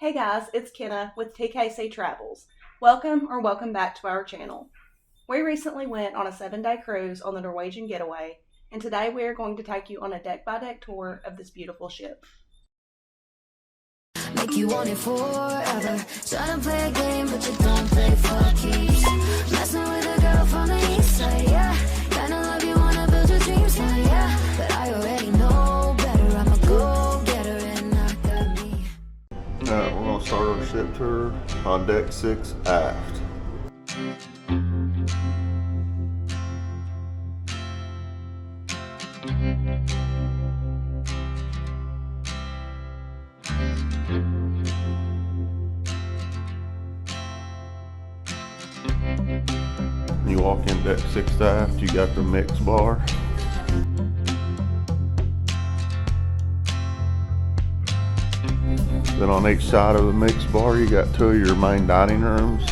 Hey guys, it's Kenna with TKC Travels. Welcome back to our channel. We recently went on a 7-day cruise on the Norwegian Getaway, and today we are going to take you on a deck-by-deck tour of this beautiful ship. Make you want it forever. Trying to play a game, but you don't play for keeps. Messing with a girl from the east side, yeah. Kinda love you, wanna build your dreams now, yeah. But I already know better. I'm a go-getter and not got me. Alright, we're going to start our ship tour on deck 6 aft. You walk in deck 6 aft, you got the mix bar. Then on each side of the mix bar, you got 2 of your main dining rooms.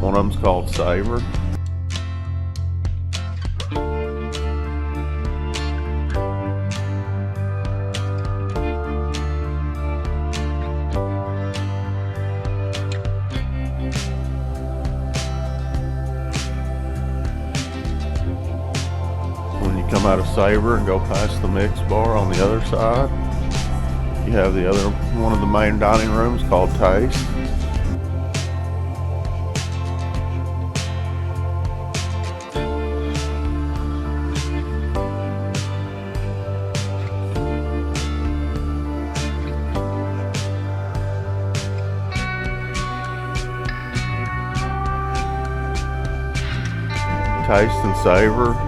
One of them's called Savor. When you come out of Savor and go past the mix bar on the other side, you have the other one of the main dining rooms called Taste. Taste and Savor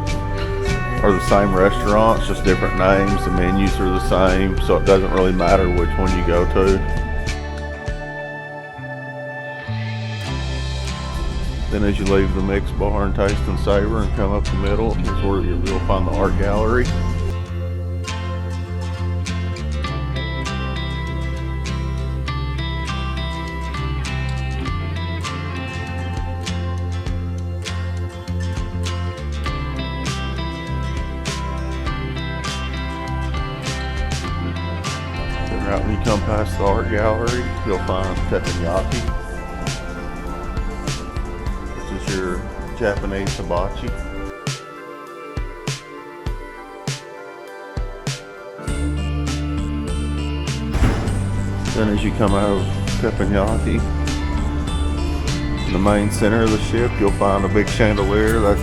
are the same restaurants, just different names. The menus are the same, so it doesn't really matter which one you go to. Then as you leave the mix bar and Taste and Savor and come up the middle is where you'll find the art gallery. Right when you come past the art gallery, you'll find teppanyaki, which is your Japanese hibachi. Then as you come out of teppanyaki, in the main center of the ship, you'll find a big chandelier that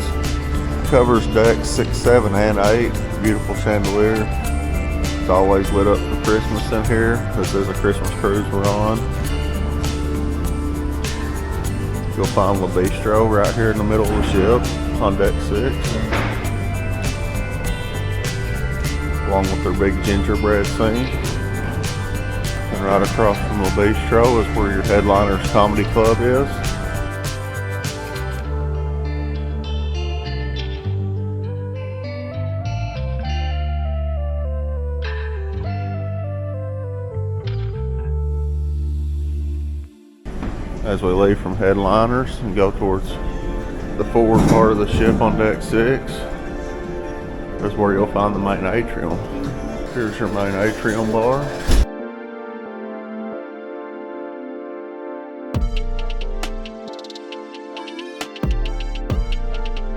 covers decks 6, 7, and 8. Beautiful chandelier. It's always lit up for Christmas in here. This is a Christmas cruise we're on. You'll find La Bistro right here in the middle of the ship on deck 6. Along with their big gingerbread scene. And right across from La Bistro is where your Headliners Comedy Club is. As we leave from Headliners and go towards the forward part of the ship on deck 6, is where you'll find the main atrium. Here's your main atrium bar.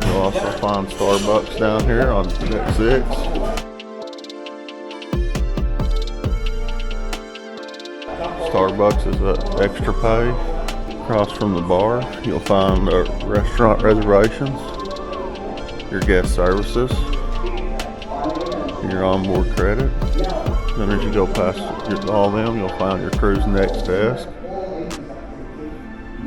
You'll also find Starbucks down here on deck 6. Starbucks is an extra pay. Across from the bar, you'll find restaurant reservations, your guest services, your onboard credit. Then as you go past all them, you'll find your cruise next desk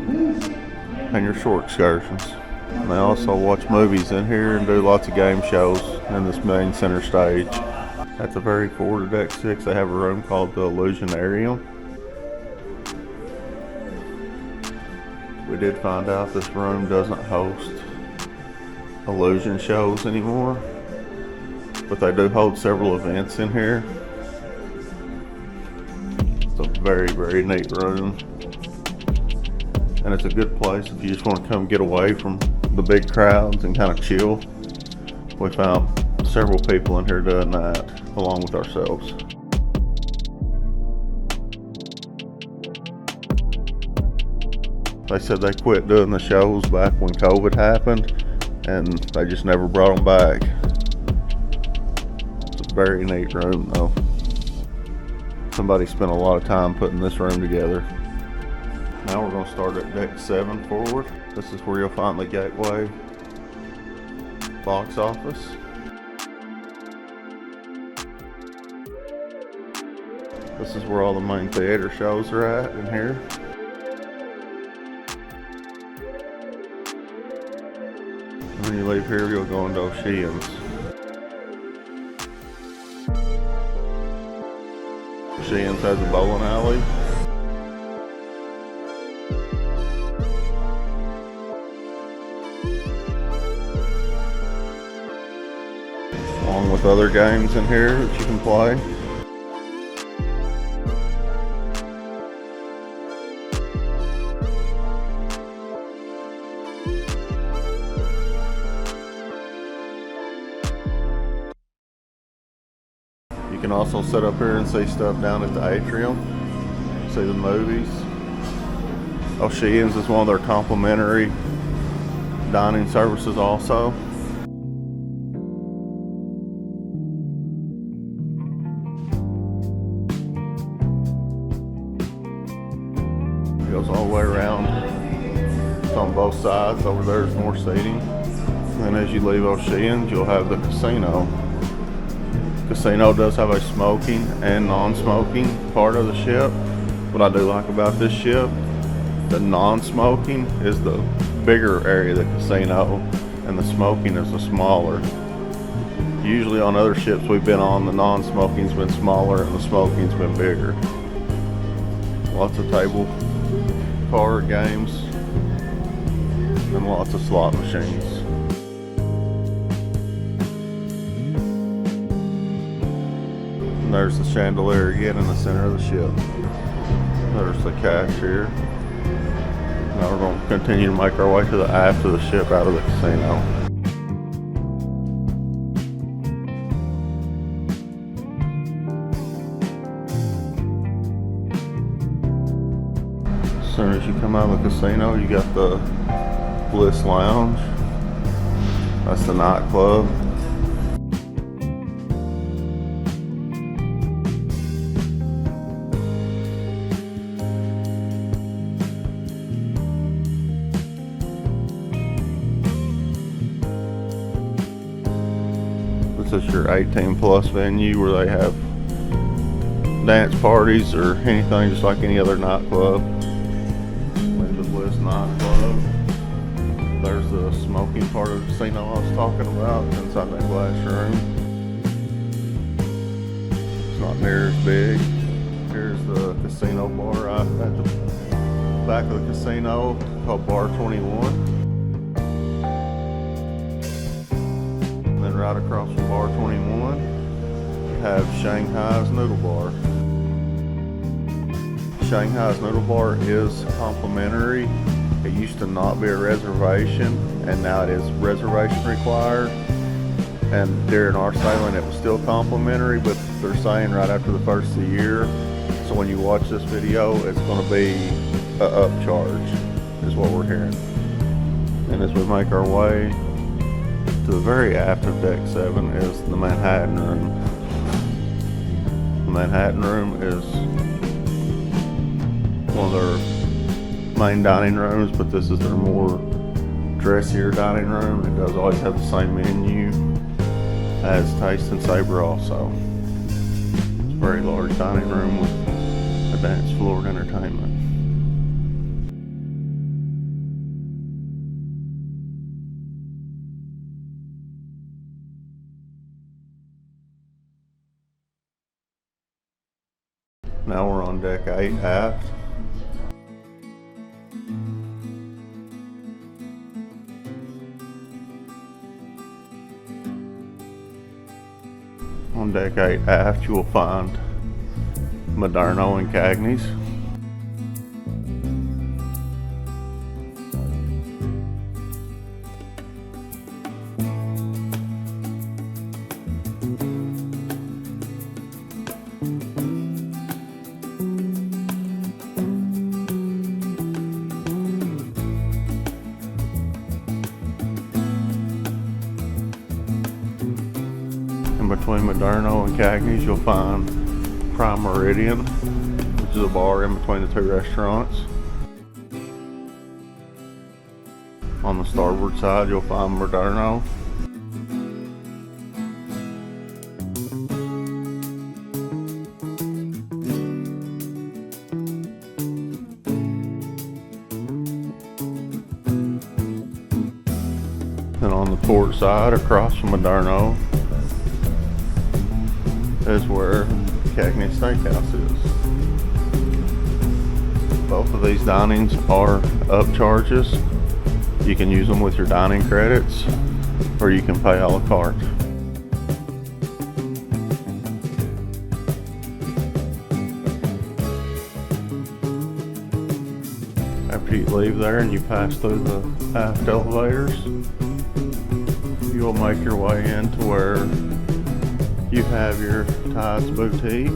and your shore excursions. And they also watch movies in here and do lots of game shows in this main center stage. At the very forward of deck 6, they have a room called the Illusionarium. We did find out this room doesn't host illusion shows anymore, but they do hold several events in here. It's a very, very neat room, and it's a good place if you just want to come get away from the big crowds and kind of chill. We found several people in here doing that along with ourselves. They said they quit doing the shows back when COVID happened, and they just never brought them back. It's a very neat room though. Somebody spent a lot of time putting this room together. Now we're going to start at deck 7 forward. This is where you'll find the Gateway box office. This is where all the main theater shows are at in here. When you leave here, you'll go into O'Shea's. O'Shea's has a bowling alley. Along with other games in here that you can play. You can also sit up here and see stuff down at the atrium, see the movies. O'Shea's is one of their complimentary dining services also. It goes all the way around. It's on both sides. Over there's more seating. And as you leave O'Shea's, you'll have the casino. Casino does have a smoking and non-smoking part of the ship. What I do like about this ship, the non-smoking is the bigger area of the casino and the smoking is the smaller. Usually on other ships we've been on, the non-smoking's been smaller and the smoking's been bigger. Lots of table card games and lots of slot machines. And there's the chandelier again in the center of the ship. There's the cashier. Now we're going to continue to make our way to the aft of the ship out of the casino. As soon as you come out of the casino, you got the Bliss Lounge. That's the nightclub. This is your 18 plus venue where they have dance parties or anything, just like any other nightclub. Like the Bliss nightclub. There's the smoking part of the casino I was talking about inside that glass room. It's not near as big. Here's the casino bar right at the back of the casino called Bar 21. Right across from Bar 21, you have Shanghai's Noodle Bar. Shanghai's Noodle Bar is complimentary. It used to not be a reservation, and now it is reservation required. And during our sailing, it was still complimentary, but they're saying right after the first of the year, so when you watch this video, it's going to be an upcharge, is what we're hearing. And as we make our way to the very aft of deck 7 is the Manhattan room. The Manhattan room is one of their main dining rooms, but this is their more dressier dining room. It does always have the same menu as Taste and Saber also. It's a very large dining room with a dance floor and entertainment. Now we're on deck 8 aft. On deck 8 aft you will find Moderno and Cagney's. between Moderno and Cagney's, you'll find Prime Meridian, which is a bar in between the two restaurants. On the starboard side, you'll find Moderno. And on the port side, across from Moderno, is where Cagney Steakhouse is. Both of these dinings are upcharges. You can use them with your dining credits, or you can pay a la carte. After you leave there and you pass through the aft elevators, you'll make your way into where you have your Tides Boutique.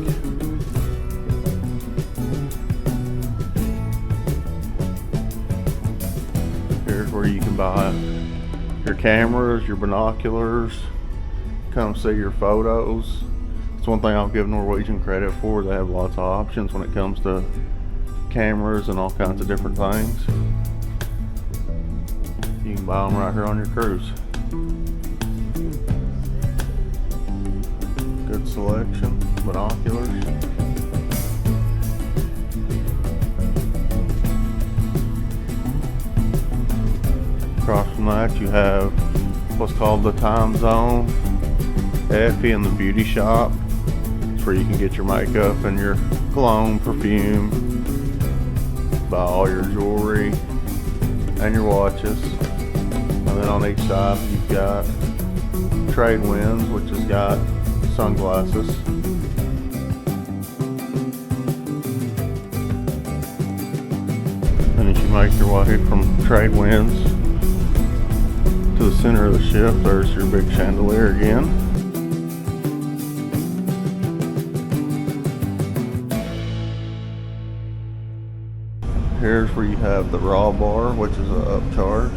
Here's where you can buy your cameras, your binoculars, come see your photos. It's one thing I'll give Norwegian credit for. They have lots of options when it comes to cameras and all kinds of different things. You can buy them right here on your cruise. Good selection, binoculars. Across from that you have what's called the Time Zone, Effie, and the Beauty Shop. It's where you can get your makeup and your cologne, perfume, buy all your jewelry and your watches. And then on each side you've got Trade Winds, which has got sunglasses. And as you make your way from Trade Winds to the center of the ship, there's your big chandelier again. Here's where you have the Raw Bar, which is an upcharge.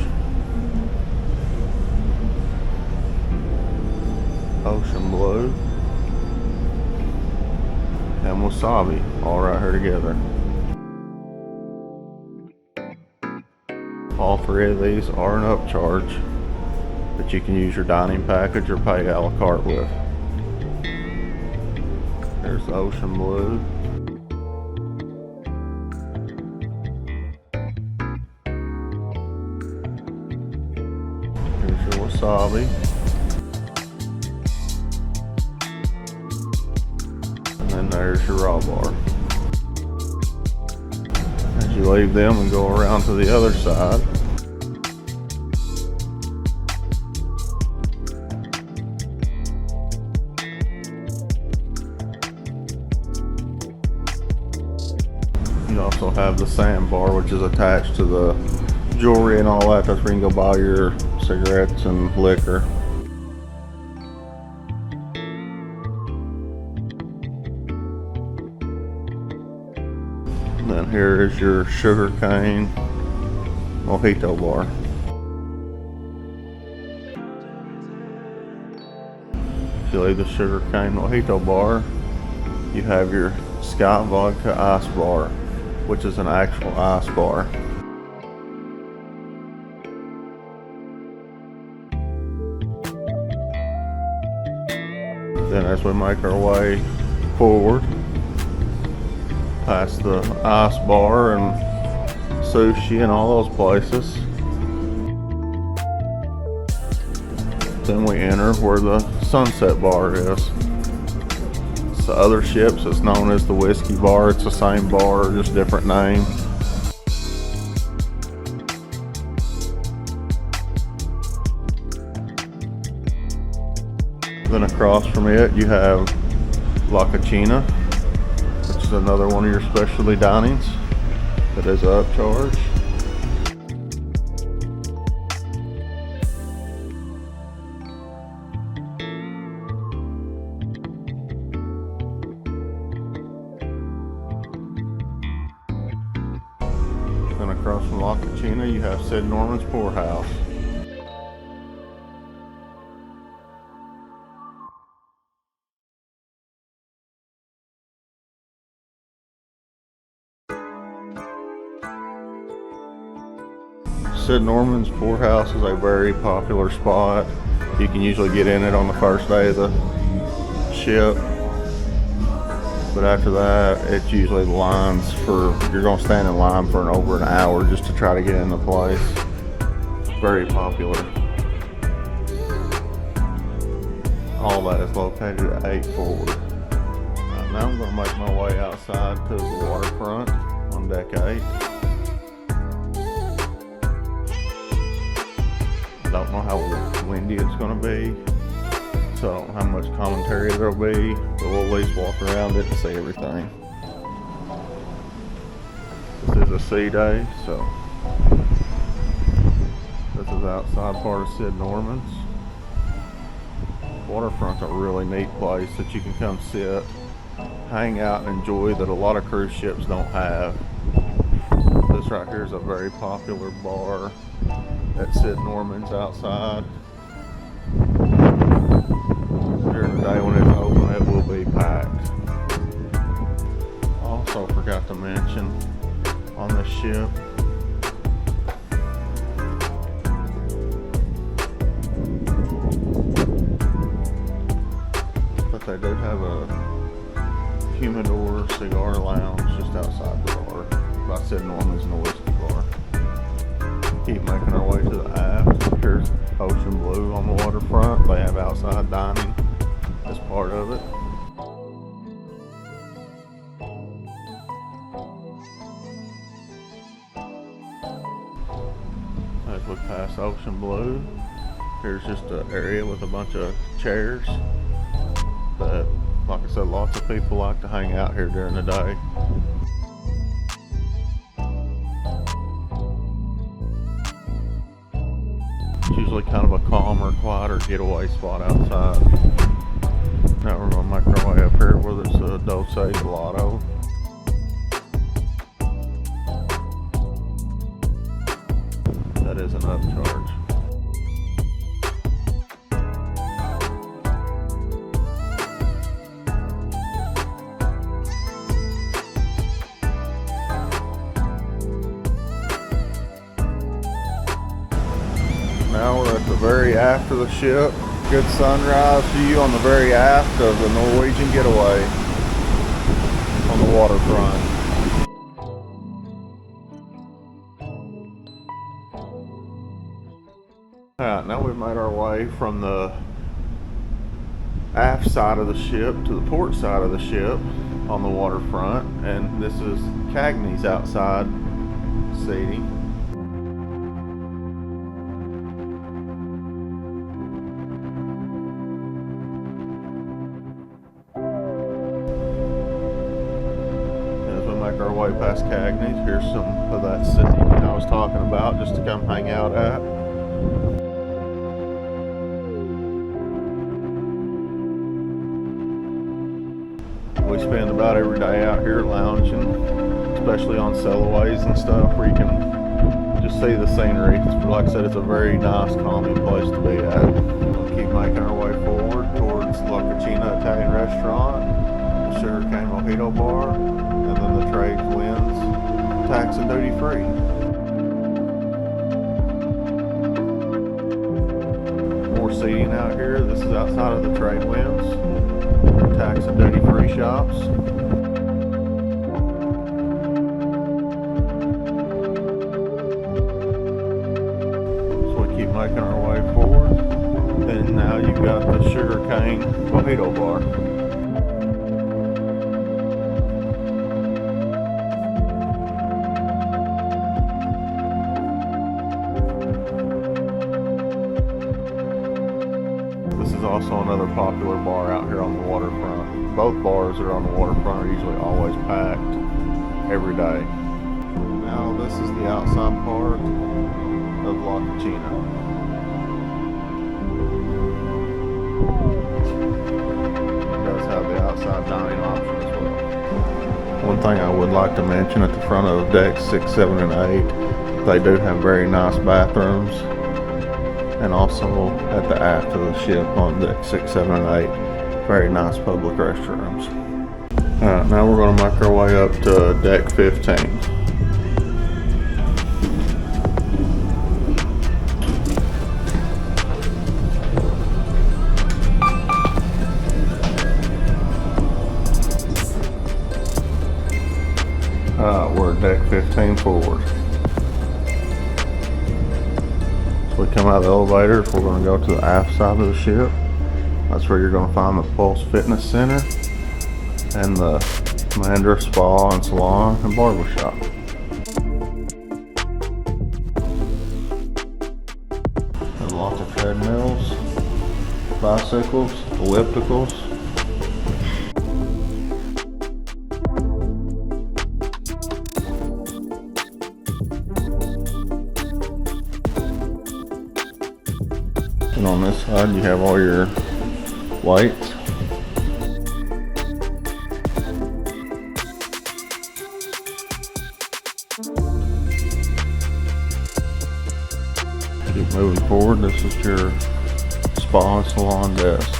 Ocean Blue and Wasabi, all right here together. All three of these are an upcharge that you can use your dining package or pay a la carte with. There's the Ocean Blue. Here's your Wasabi. And there's your Raw Bar. As you leave them and go around to the other side, you also have the Sandbar, which is attached to the jewelry and all that. That's where you can go buy your cigarettes and liquor. And then here is your sugarcane mojito bar. If you leave the sugarcane mojito bar, you have your Sky Vodka Ice Bar, which is an actual ice bar. Then as we make our way forward, past the ice bar and sushi and all those places, then we enter where the Sunset Bar is. It's the other ships. It's known as the Whiskey Bar. It's the same bar, just different name. Then across from it you have La Cucina, which is another one of your specialty dinings that is an upcharge. Then across from La Cucina you have Sid Norman's Poorhouse. Sid Norman's Poorhouse is a very popular spot. You can usually get in it on the first day of the ship. But after that, it's usually lines you're gonna stand in line for over an hour just to try to get in the place. Very popular. All that is located at 8 forward. Now I'm gonna make my way outside to the waterfront on deck 8. I don't know how windy it's gonna be, so I don't know how much commentary there'll be, but we'll at least walk around it and see everything. This is a sea day, so this is the outside part of Sid Norman's. Waterfront's a really neat place that you can come sit, hang out and enjoy that a lot of cruise ships don't have. This right here is a very popular bar at Sid Norman's outside. During the day when it's open, it will be packed. Also forgot to mention on this ship, but they do have a humidor cigar lounge just outside the bar by Sid Norman's and a whiskey bar. Keep making our way to the aft. Here's Ocean Blue on the waterfront. They have outside dining as part of it. As we pass Ocean Blue, here's just an area with a bunch of chairs that, like I said, lots of people like to hang out here during the day. It's usually kind of a calmer, quieter getaway spot outside. Now we're going to make our way up here where there's a Dulce Gelato. That is an upcharge. Now we're at the very aft of the ship. Good sunrise view on the very aft of the Norwegian Getaway on the waterfront. Alright, now we've made our way from the aft side of the ship to the port side of the ship on the waterfront, and this is Cagney's outside seating. Make our way past Cagney's. Here's some of that seating I was talking about just to come hang out at. We spend about every day out here lounging, especially on sailways and stuff where you can just see the scenery. Like I said, it's a very nice, calming place to be at. We'll keep making our way forward towards La Cucina Italian Restaurant, the Sugarcane Mojito Bar, and then the Trade Winds tax and duty free. More seating out here. This is outside of the Trade Winds tax and duty free shops. So we keep making our way forward, and now you've got the Sugarcane Mojito Bar. Also another popular bar out here on the waterfront. Both bars that are on the waterfront are usually always packed every day. Now this is the outside part of La Cucina. It does have the outside dining option as well. One thing I would like to mention, at the front of decks 6, 7, and 8, they do have very nice bathrooms. And also at the aft of the ship on deck 6, 7, and 8, very nice public restrooms. Alright, now we're going to make our way up to deck 15. We're at deck 15 forward. So we come out of the elevator. We're going to go to the aft side of the ship. That's where you're going to find the Pulse Fitness Center and the Mahindra Spa and Salon and Barber Shop. There's lots of treadmills, bicycles, ellipticals. And on this side you have all your lights. Keep moving forward. This is your spa and salon desk.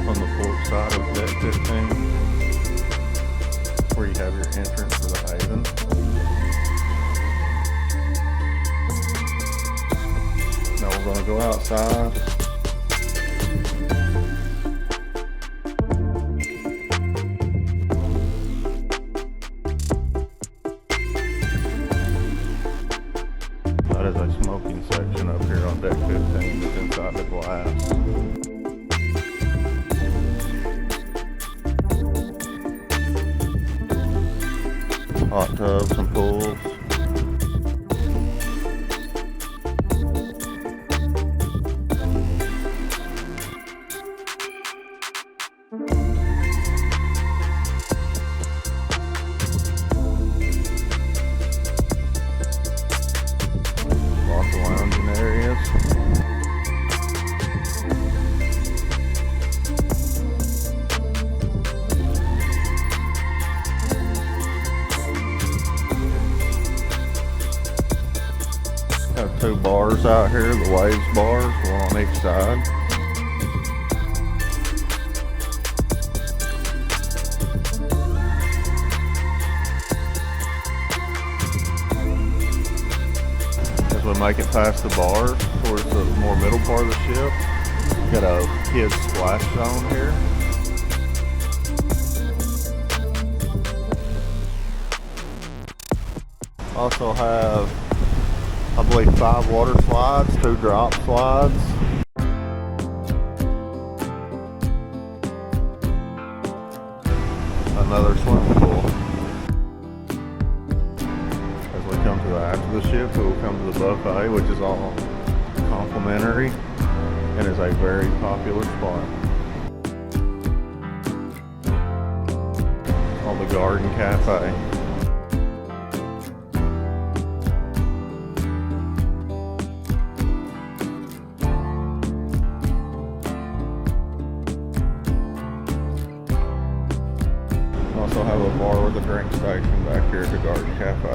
On the port side of deck 15, where you have your entrance for the haven. Now we're going to go outside. That is a smoking section up here on deck 15 that's inside the glass. Hot tubs and pools. Lots of lounging areas. Have two bars out here, the waves bars, one on each side. As we make it past the bars towards the more middle part of the ship, got a kids splash zone here. Also have, I believe, 5 water slides, 2 drop slides. Another swimming pool. As we come to the aft of the ship, we will come to the buffet, which is all complimentary and is a very popular spot. Called the Garden Cafe. Also have a bar with a drink station back here at the Garden Cafe.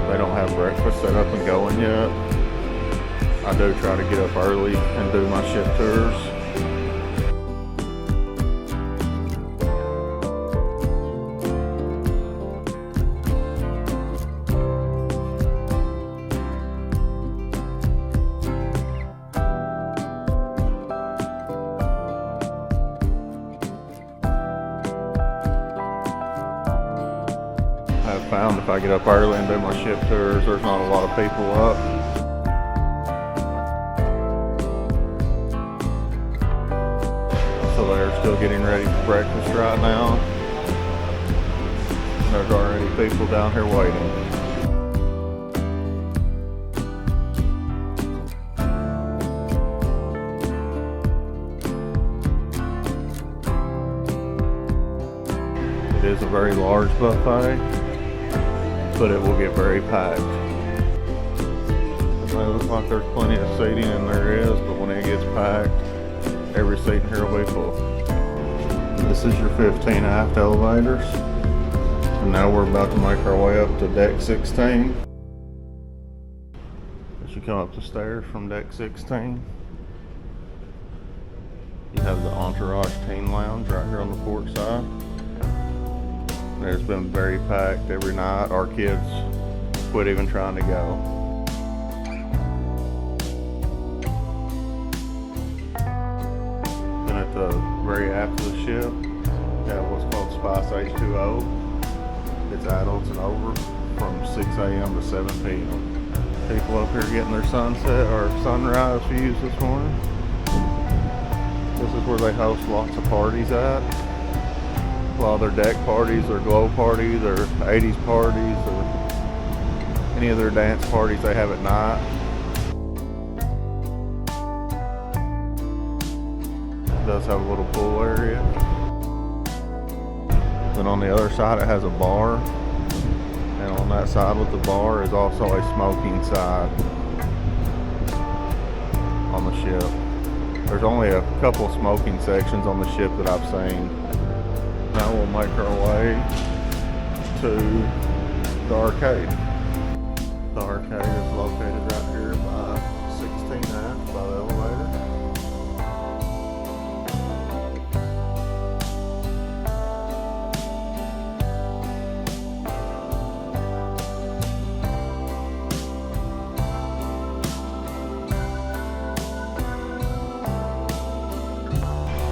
They don't have breakfast set up and going yet. I do try to get up early and do my ship tours. I've found if I get up early and do my ship tours, there's not a lot of people up. So they're still getting ready for breakfast right now. There's already people down here waiting. It is a very large buffet, but it will get very packed. It may look like there's plenty of seating, and there is, but when it gets packed, every seat in here will be full. This is your 15 aft elevators. And now we're about to make our way up to deck 16. As you come up the stairs from deck 16, you have the Entourage Teen Lounge right here on the port side. It's been very packed every night. Our kids quit even trying to go. Then at the very aft of the ship, you have what's called Spice H2O. It's adults and over from 6 a.m. to 7 p.m. People up here getting their sunset or sunrise views this morning. This is where they host lots of parties at. A lot of their deck parties, their glow parties, their 80s parties, or any of their dance parties they have at night. It does have a little pool area. Then on the other side it has a bar. And on that side with the bar is also a smoking side on the ship. There's only a couple smoking sections on the ship that I've seen. Now we'll make our way to the arcade. The arcade is located right here by 16F by the elevator.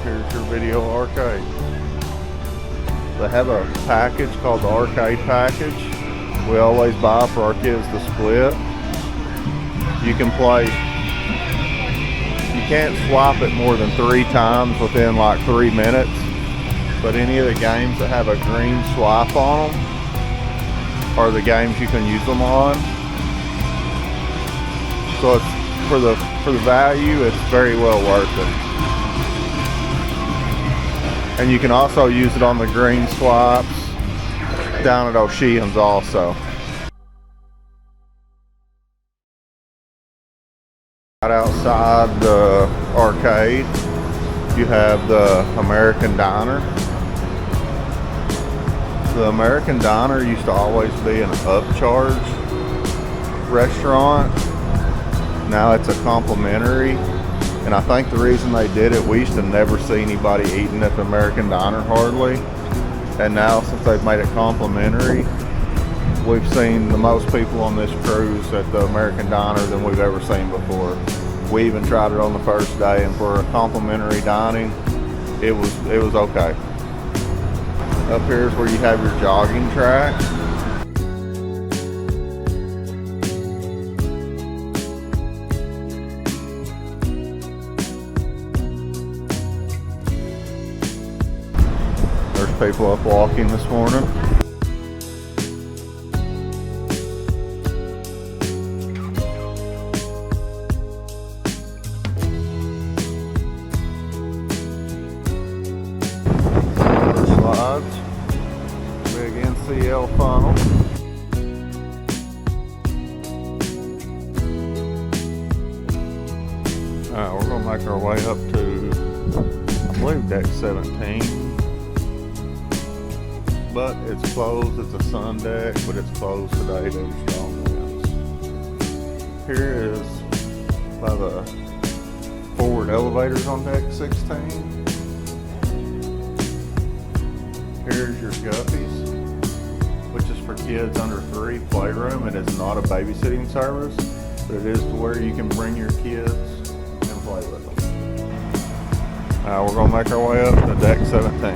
Here's your video arcade. They have a package called the arcade package. We always buy for our kids to split. You can play, you can't swap it more than 3 times within like 3 minutes. But any of the games that have a green swipe on them are the games you can use them on. So it's for the value, it's very well worth it. And you can also use it on the green swipes down at O'Sheehan's also. Right outside the arcade, you have the American Diner. The American Diner used to always be an upcharge restaurant. Now it's a complimentary. And I think the reason they did it, we used to never see anybody eating at the American Diner hardly. And now since they've made it complimentary, we've seen the most people on this cruise at the American Diner than we've ever seen before. We even tried it on the first day, and for a complimentary dining, it was okay. Up here is where you have your jogging track. People up walking this morning. Slides, big NCL funnel. Alright, we're gonna make our way up to, I believe, deck 17. But it's closed. It's a sun deck, but it's closed today due to strong winds. Here is by the forward elevators on deck 16. Here's your Guppies, which is for kids under 3 playroom. It is not a babysitting service, but it is to where you can bring your kids and play with them. We're going to make our way up to deck 17.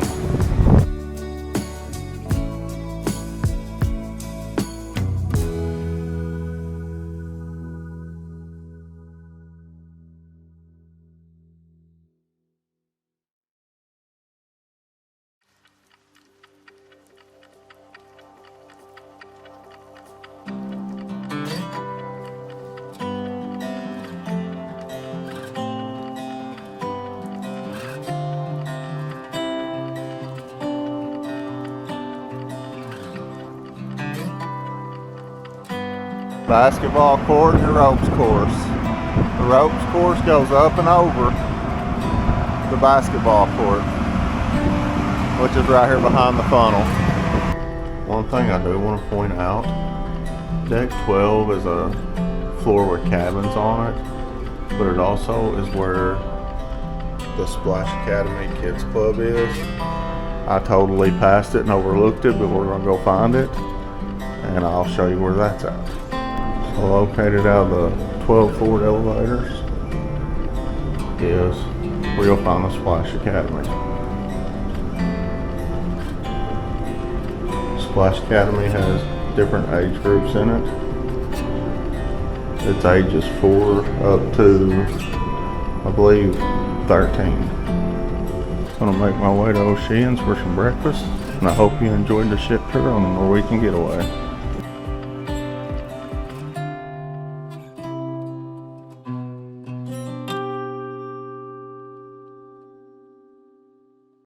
Basketball court and the ropes course. The ropes course goes up and over the basketball court, which is right here behind the funnel. One thing I do want to point out, deck 12 is a floor with cabins on it, but it also is where the Splash Academy Kids Club is. I totally passed it and overlooked it, but we're gonna go find it and I'll show you where that's at. So located out of the 12 forward elevators is where you'll find the Splash Academy. Splash Academy has different age groups in it. It's ages 4 up to, I believe, 13. Gonna make my way to O'Shea's for some breakfast, and I hope you enjoyed the ship tour on the Norwegian Getaway.